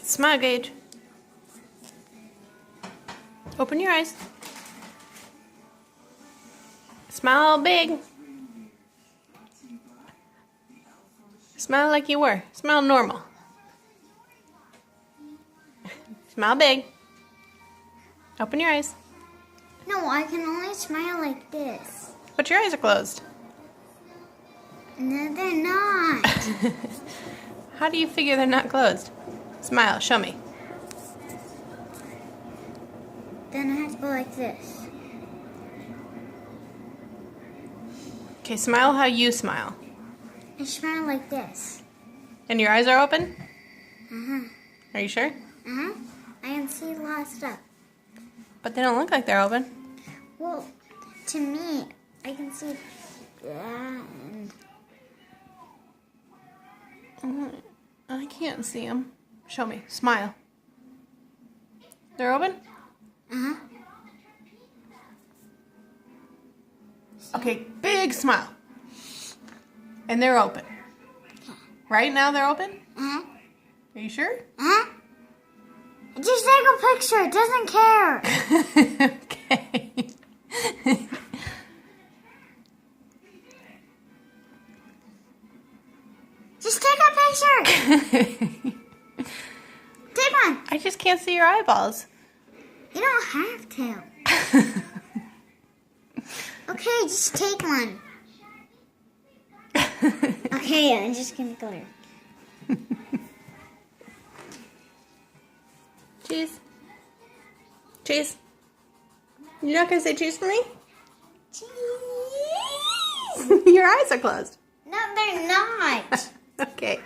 Smile, Gage. Open your eyes. Smile big. Smile like you were. Smile normal. Smile big. Open your eyes. No, I can only smile like this. But your eyes are closed. No, they're not. How do you figure they're not closed? Smile, show me. Then I have to go like this. Okay, smile how you smile. I smile like this. And your eyes are open? Uh-huh. Are you sure? Uh-huh. I can see a lot of stuff. But they don't look like they're open. Well, to me, I can see that and... I can't see them. Show me. Smile. They're open? Uh-huh. Okay, big smile. And they're open. Right now they're open? Uh-huh. Are you sure? Uh-huh. Just take a picture. It doesn't care. Okay. Just take a picture. Take one. I just can't see your eyeballs. You don't have to. Okay, just take one. Okay, I'm just gonna go here. Cheese. Cheese. You're not gonna say cheese for me? Cheese. Your eyes are closed. No, they're not. Okay.